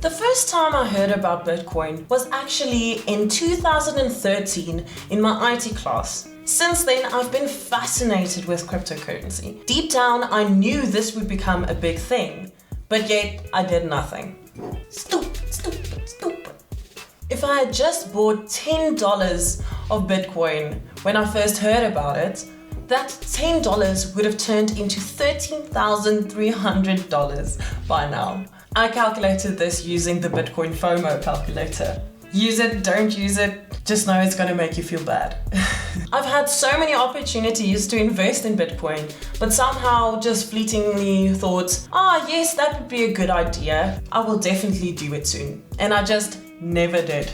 The first time I heard about Bitcoin was actually in 2013 in my IT class. Since then, I've been fascinated with cryptocurrency. Deep down, I knew this would become a big thing, but yet I did nothing. Stupid. If I had just bought $10 of Bitcoin when I first heard about it, that $10 would have turned into $13,300 by now. I calculated this using the Bitcoin FOMO calculator. Use it, don't use it, just know it's gonna make you feel bad. I've had so many opportunities to invest in Bitcoin, but somehow just fleetingly thought, yes, that would be a good idea. I will definitely do it soon. And I just never did.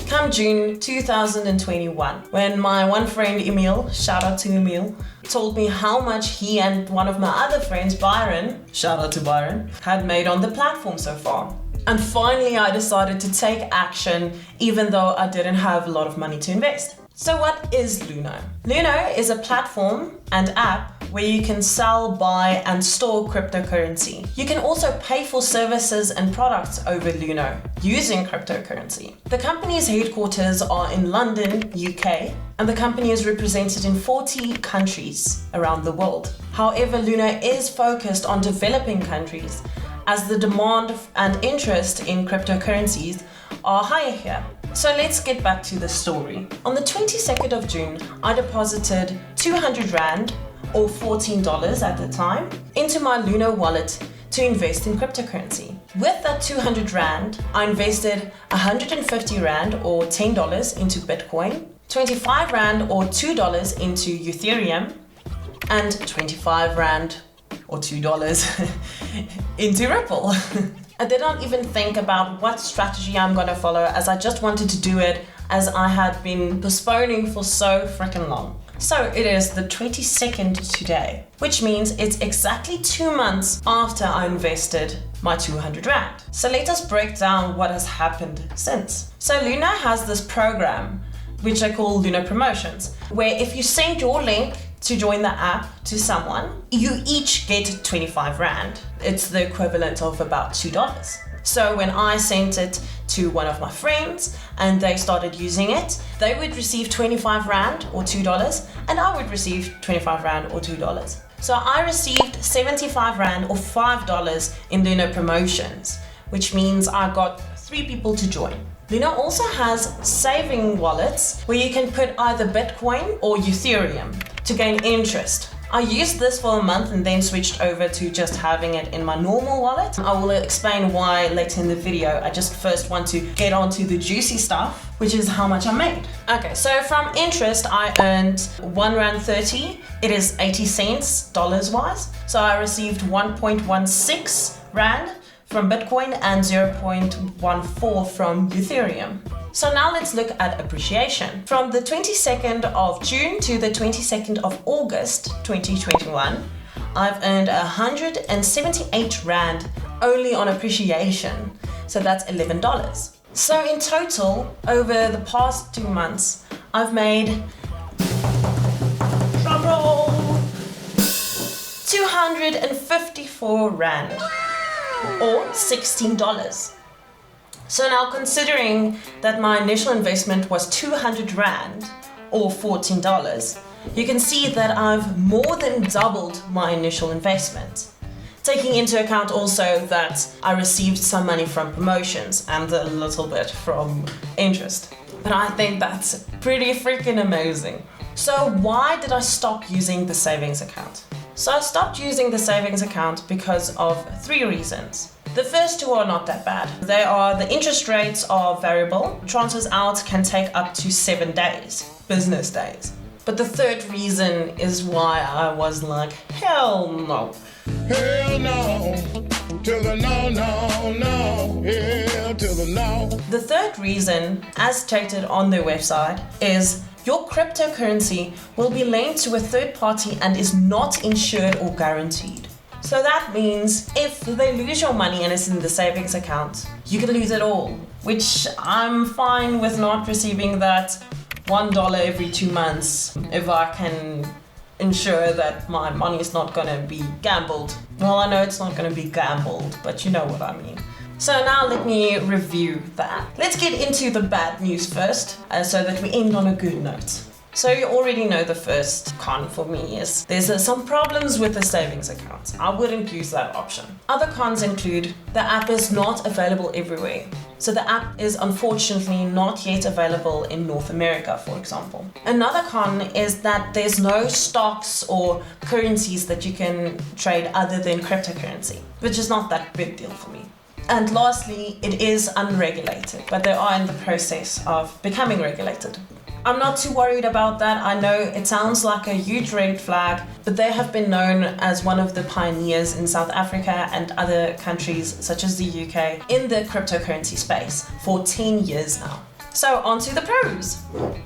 Come June 2021, when my one friend Emil, shout out to Emil, told me how much he and one of my other friends, Byron, shout out to Byron, had made on the platform so far. And finally I decided to take action even though I didn't have a lot of money to invest. So what is Luno? Luno is a platform and app where you can sell, buy and store cryptocurrency. You can also pay for services and products over Luno using cryptocurrency. The company's headquarters are in London, UK, and the company is represented in 40 countries around the world. However, Luno is focused on developing countries as the demand and interest in cryptocurrencies are higher here. So let's get back to the story. On the 22nd of June, I deposited 200 Rand, or $14 at the time, into my Luno wallet to invest in cryptocurrency. With that 200 Rand, I invested 150 Rand, or $10 into Bitcoin, 25 Rand, or $2 into Ethereum, and 25 Rand, or $2 into Ripple. I did not even think about what strategy I'm gonna follow, as I just wanted to do it as I had been postponing for so freaking long. So it is the 22nd today, which means it's exactly 2 months after I invested my 200 Rand. So let us break down what has happened since. So Luno has this program, which I call Luno Promotions, where if you send your link to join the app to someone, you each get 25 Rand. It's the equivalent of about $2. So when I sent it to one of my friends and they started using it, they would receive 25 Rand or $2, and I would receive 25 Rand or $2. So I received 75 Rand or $5 in Luno Promotions, which means I got 3 people to join. Luno also has saving wallets where you can put either Bitcoin or Ethereum to gain interest. I used this for a month and then switched over to just having it in my normal wallet. I will explain why later in the video. I just first want to get onto the juicy stuff, which is how much I made. Okay, so from interest, I earned R1.30. It is 80 cents dollars wise. So I received 1.16 Rand from Bitcoin and 0.14 from Ethereum. So now let's look at appreciation. From the 22nd of June to the 22nd of August 2021, I've earned 178 Rand only on appreciation. So that's $11. So in total, over the past 2 months, I've made, drumroll, 254 Rand or $16. So now, considering that my initial investment was 200 Rand or $14, you can see that I've more than doubled my initial investment. Taking into account also that I received some money from promotions and a little bit from interest. But I think that's pretty freaking amazing. So why did I stop using the savings account? So I stopped using the savings account because of 3 reasons. The first 2 are not that bad. They are the interest rates are variable. Transfers out can take up to 7 days, business days. But the third reason is why I was like, hell no. Hell no, to the no, no, no, hell to the no. The third reason, as stated on their website, is your cryptocurrency will be linked to a third party and is not insured or guaranteed. So that means if they lose your money and it's in the savings account, you can lose it all, which I'm fine with not receiving that $1 every 2 months if I can ensure that my money is not going to be gambled. Well, I know it's not going to be gambled, but you know what I mean. So now let me review the app. Let's get into the bad news first, so that we end on a good note. So you already know the first con for me is there's some problems with the savings account. I wouldn't use that option. Other cons include the app is not available everywhere. So the app is unfortunately not yet available in North America, for example. Another con is that there's no stocks or currencies that you can trade other than cryptocurrency, which is not that big deal for me. And lastly, it is unregulated, but they are in the process of becoming regulated. I'm not too worried about that. I know it sounds like a huge red flag, but they have been known as one of the pioneers in South Africa and other countries such as the UK in the cryptocurrency space for 10 years now. So on to the pros.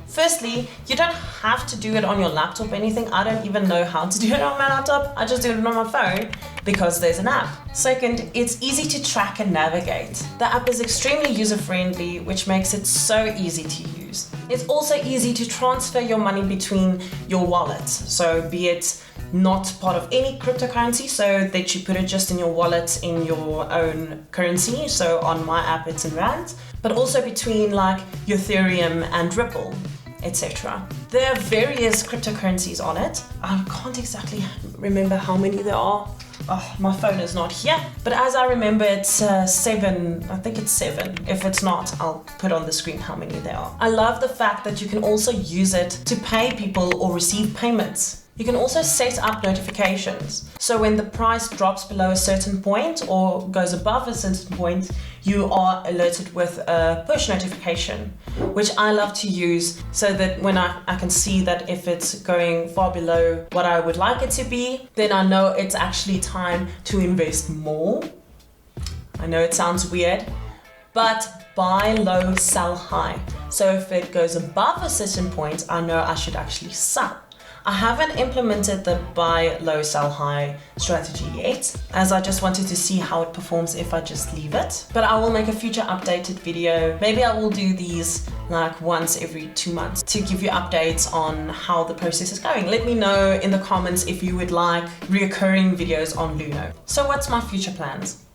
Firstly, you don't have to do it on your laptop or anything. I don't even know how to do it on my laptop. I just do it on my phone because there's an app. Second, it's easy to track and navigate. The app is extremely user-friendly, which makes it so easy to use. It's also easy to transfer your money between your wallets. So be it not part of any cryptocurrency, so that you put it just in your wallet in your own currency. So on my app, it's in rands, but also between like Ethereum and Ripple, etc. There are various cryptocurrencies on it. I can't exactly remember how many there are. Oh, my phone is not here. But as I remember, it's 7. I think it's 7. If it's not, I'll put on the screen how many there are. I love the fact that you can also use it to pay people or receive payments. You can also set up notifications. So when the price drops below a certain point or goes above a certain point, you are alerted with a push notification, which I love to use so that when I can see that if it's going far below what I would like it to be, then I know it's actually time to invest more. I know it sounds weird, but buy low, sell high. So if it goes above a certain point, I know I should actually sell. I haven't implemented the buy low, sell high strategy yet, as I just wanted to see how it performs if I just leave it. But I will make a future updated video. Maybe I will do these like once every 2 months to give you updates on how the process is going. Let me know in the comments if you would like reoccurring videos on Luno. So what's my future plans?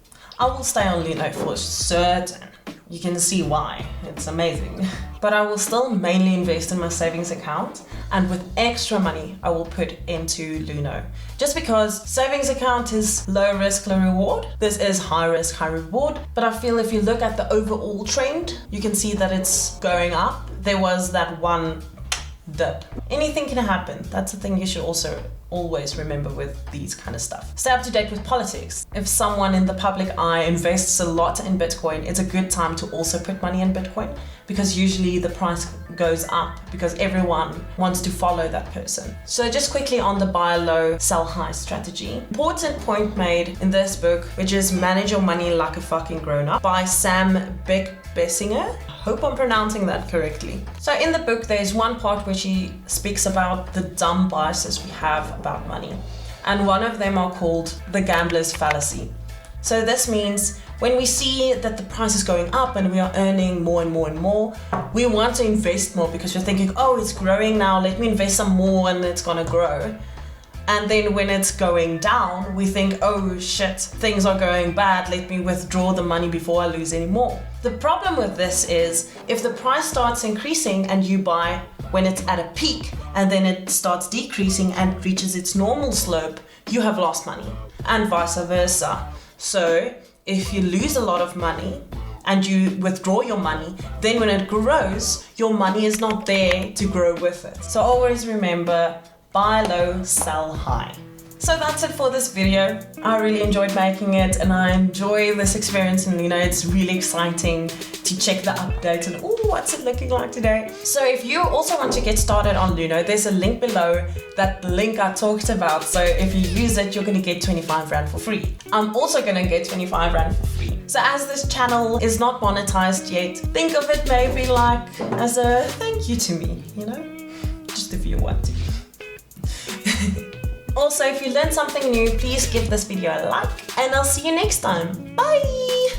I will stay on Luno for certain. You can see why, it's amazing. But I will still mainly invest in my savings account, and with extra money I will put into Luno. Just because savings account is low risk, low reward. This is high risk, high reward. But I feel if you look at the overall trend, you can see that it's going up. There was that one dip. Anything can happen. That's the thing you should also always remember with these kind of stuff. Stay up to date with politics. If someone in the public eye invests a lot in Bitcoin, it's a good time to also put money in Bitcoin, because usually the price goes up because everyone wants to follow that person. So just quickly on the buy low, sell high strategy. Important point made in this book, which is Manage Your Money Like a Fucking Grown Up by Sam Beck-Bessinger. Hope I'm pronouncing that correctly. So in the book, there's one part where she speaks about the dumb biases we have about money. And one of them are called the gambler's fallacy. So this means when we see that the price is going up and we are earning more and more and more, we want to invest more because we're thinking, oh, it's growing now, let me invest some more and it's gonna grow. And then when it's going down, we think, oh shit, things are going bad, let me withdraw the money before I lose any more. The problem with this is if the price starts increasing and you buy when it's at a peak and then it starts decreasing and reaches its normal slope, you have lost money, and vice versa. So if you lose a lot of money and you withdraw your money, then when it grows, your money is not there to grow with it. So always remember, buy low, sell high. So that's it for this video. I really enjoyed making it and I enjoy this experience in Luno. It's really exciting to check the updates and what's it looking like today. So if you also want to get started on Luno, there's a link below, that link I talked about. So if you use it, you're gonna get 25 Rand for free. I'm also gonna get 25 Rand for free. So as this channel is not monetized yet, think of it maybe like as a thank you to me, you know? Just if you want to. Also, if you learned something new, please give this video a like, and I'll see you next time. Bye!